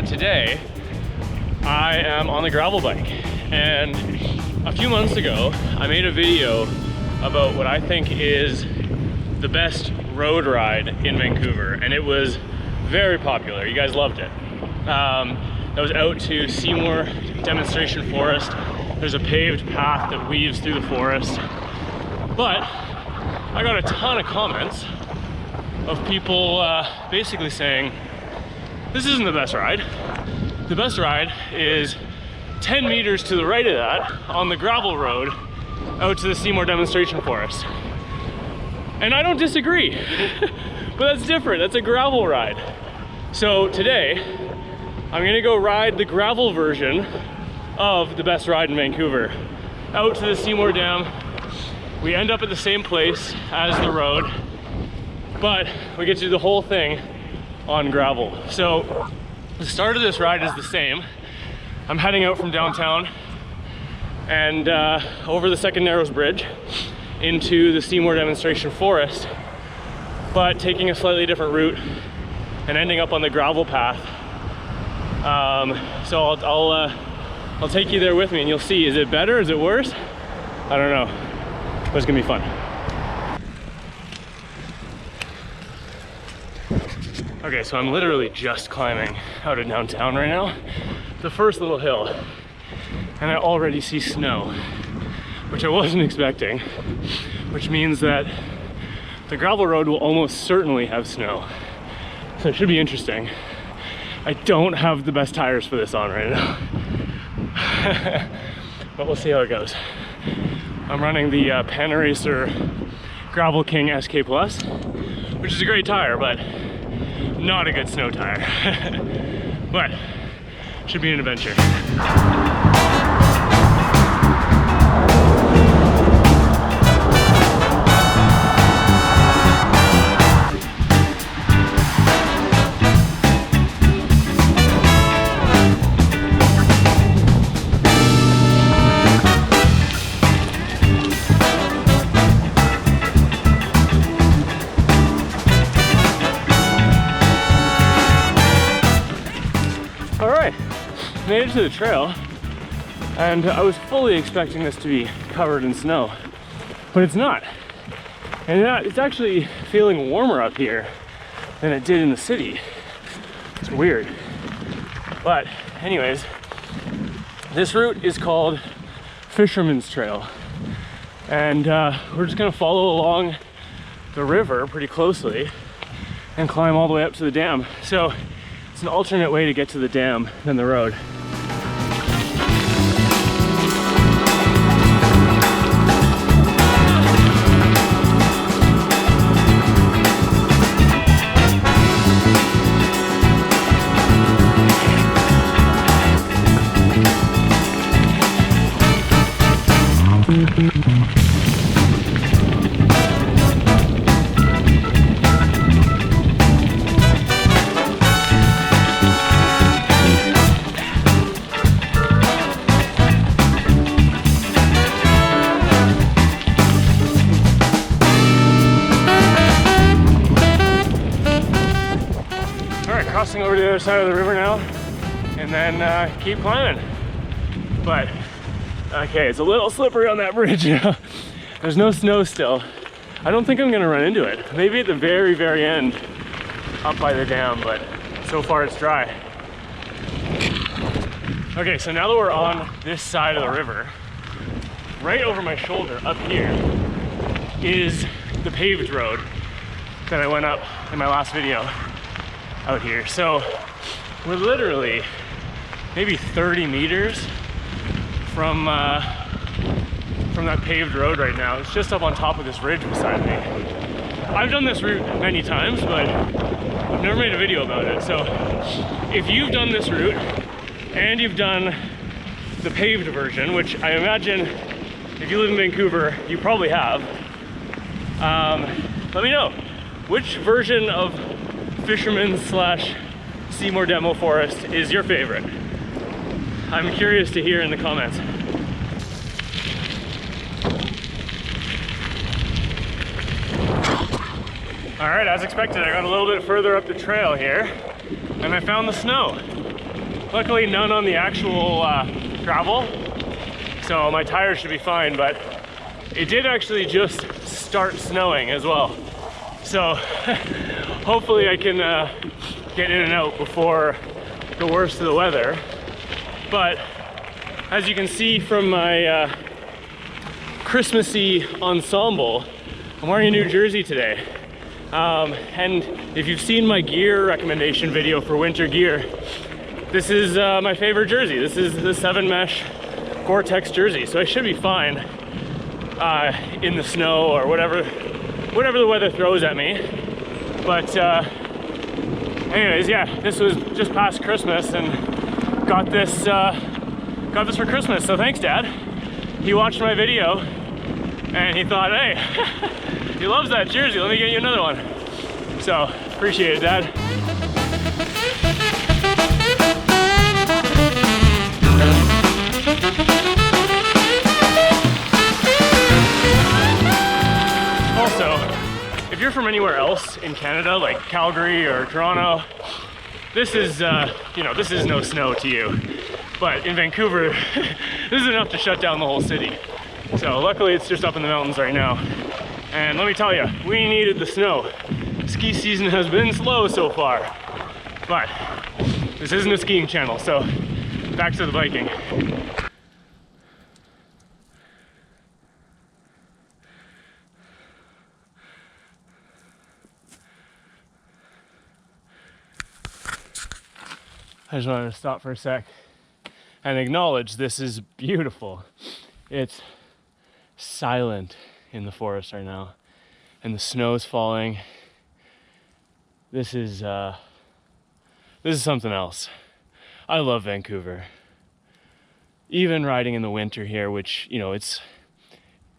today I am on the gravel bike, and a few months ago I made a video about what I think is the best road ride in Vancouver, and it was very popular. You guys loved it. I was out to Seymour Demonstration Forest. There's a paved path that weaves through the forest, but I got a ton of comments of people basically saying this isn't the best ride. The best ride is 10 meters to the right of that on the gravel road out to the Seymour Demonstration Forest. And I don't disagree, but that's different. That's a gravel ride. So today, I'm gonna go ride the gravel version of the best ride in Vancouver out to the Seymour Dam. We end up at the same place as the road, but we get to do the whole thing on gravel. So the start of this ride is the same. I'm heading out from downtown and over the Second Narrows Bridge into the Seymour Demonstration Forest, but taking a slightly different route and ending up on the gravel path. So I'll take you there with me and you'll see, is it better, is it worse? I don't know, but it's gonna be fun. Okay, so I'm literally just climbing out of downtown right now, the first little hill, and I already see snow, which I wasn't expecting, which means that the gravel road will almost certainly have snow. So it should be interesting. I don't have the best tires for this on right now, but we'll see how it goes. I'm running the Panaracer Gravel King SK Plus, which is a great tire, but not a good snow tire. But should be an adventure. Made it to the trail, and I was fully expecting this to be covered in snow, but it's not. And it's actually feeling warmer up here than it did in the city. It's weird. But anyways, this route is called Fisherman's Trail, and we're just gonna follow along the river pretty closely and climb all the way up to the dam. So it's an alternate way to get to the dam than the road. Crossing over to the other side of the river now, and then keep climbing. But okay, it's a little slippery on that bridge now. There's no snow still. I don't think I'm gonna run into it. Maybe at the very, very end up by the dam, but so far it's dry. Okay, so now that we're on this side of the river, right over my shoulder up here is the paved road that I went up in my last video out here. So we're literally maybe 30 meters from that paved road right now. It's just up on top of this ridge beside me. I've done this route many times, but I've never made a video about it. So if you've done this route and you've done the paved version, which I imagine if you live in Vancouver, you probably have, let me know which version of Fisherman / Seymour Demo Forest is your favorite. I'm curious to hear in the comments. All right, as expected, I got a little bit further up the trail here and I found the snow. Luckily none on the actual gravel, so my tires should be fine, but it did actually just start snowing as well. So hopefully I can get in and out before the worst of the weather. But as you can see from my Christmassy ensemble, I'm wearing a new jersey today. And if you've seen my gear recommendation video for winter gear, this is my favorite jersey. This is the 7 mesh Gore-Tex jersey, so I should be fine in the snow or whatever the weather throws at me. But anyways, yeah, this was just past Christmas and got this for Christmas, so thanks, Dad. He watched my video and he thought, hey, he loves that jersey, let me get you another one. So, appreciate it, Dad. Also, if you're from anywhere else in Canada, like Calgary or Toronto, this is, you know, this is no snow to you. But in Vancouver, this is enough to shut down the whole city. So luckily it's just up in the mountains right now. And let me tell you, we needed the snow. Ski season has been slow so far, but this isn't a skiing channel, so back to the biking. I just wanted to stop for a sec and acknowledge this is beautiful. It's silent in the forest right now, and the snow is falling. This is something else. I love Vancouver. Even riding in the winter here, which, you know, it's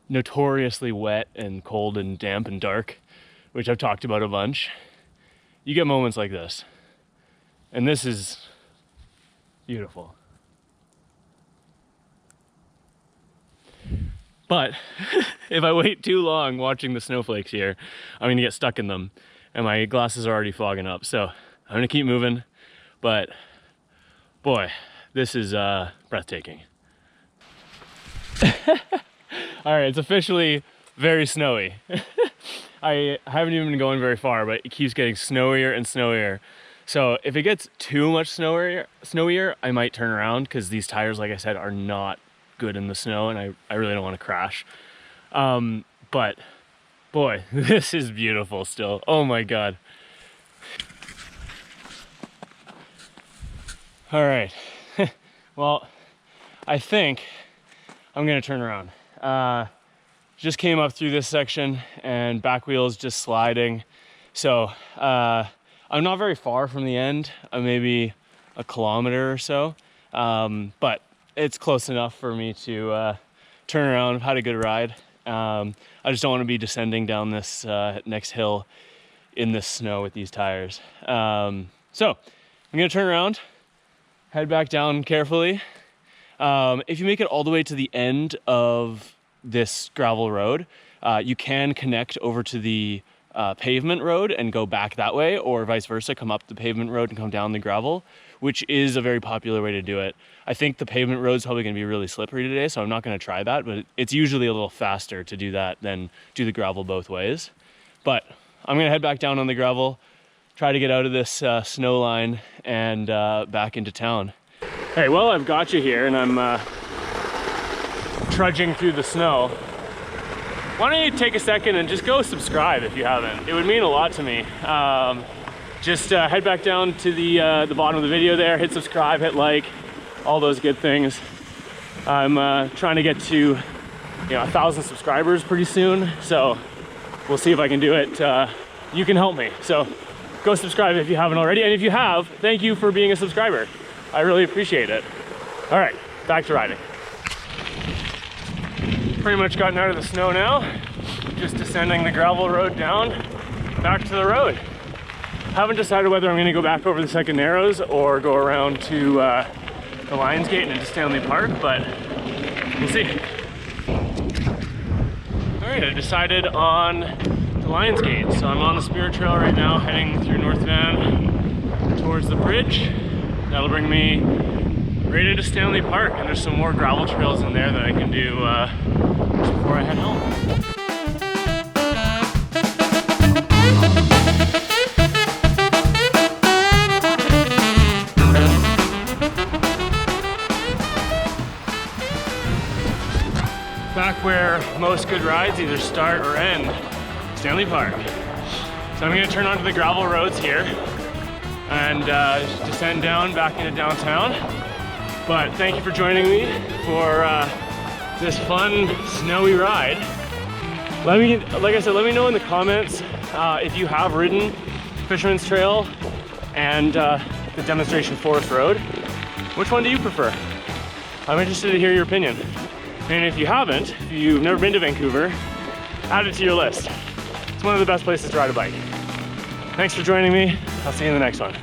notoriously wet and cold and damp and dark, which I've talked about a bunch, you get moments like this. And this is beautiful. But if I wait too long watching the snowflakes here, I'm gonna get stuck in them and my glasses are already fogging up. So I'm gonna keep moving, but boy, this is breathtaking. All right, it's officially very snowy. I haven't even been going very far, but it keeps getting snowier and snowier. So if it gets too much snowier, I might turn around because these tires, like I said, are not good in the snow and I really don't want to crash. But boy, this is beautiful still. Oh my God. All right. Well, I think I'm gonna turn around. Just came up through this section and back wheel's just sliding. So I'm not very far from the end, maybe a kilometer or so, but it's close enough for me to turn around. I've had a good ride. I just don't want to be descending down this next hill in this snow with these tires. So I'm gonna turn around, head back down carefully. If you make it all the way to the end of this gravel road, you can connect over to the pavement road and go back that way, or vice versa, come up the pavement road and come down the gravel, which is a very popular way to do it. I think the pavement road is probably going to be really slippery today, so I'm not going to try that, but it's usually a little faster to do that than do the gravel both ways. But I'm going to head back down on the gravel, try to get out of this snow line and back into town. Hey, well, I've got you here and I'm trudging through the snow. Why don't you take a second and just go subscribe if you haven't? It would mean a lot to me. Just head back down to the bottom of the video there, hit subscribe, hit like, all those good things. I'm trying to get to 1,000 subscribers pretty soon, so we'll see if I can do it. You can help me, so go subscribe if you haven't already, and if you have, thank you for being a subscriber. I really appreciate it. All right, back to riding. Pretty much gotten out of the snow now, just descending the gravel road down back to the road. Haven't decided whether I'm going to go back over the second narrows or go around to the Lions Gate and into Stanley Park, but we'll see. All right, I decided on the Lions Gate, so I'm on the Spirit Trail right now, heading through North Van towards the bridge. that'll bring me right into Stanley Park, and there's some more gravel trails in there that I can do just before I head home. Back where most good rides either start or end, Stanley Park. So I'm gonna turn onto the gravel roads here and descend down back into downtown. But thank you for joining me for this fun snowy ride. Like I said, let me know in the comments if you have ridden Fisherman's Trail and the Demonstration Forest Road. Which one do you prefer? I'm interested to hear your opinion. And if you haven't, if you've never been to Vancouver, add it to your list. It's one of the best places to ride a bike. Thanks for joining me. I'll see you in the next one.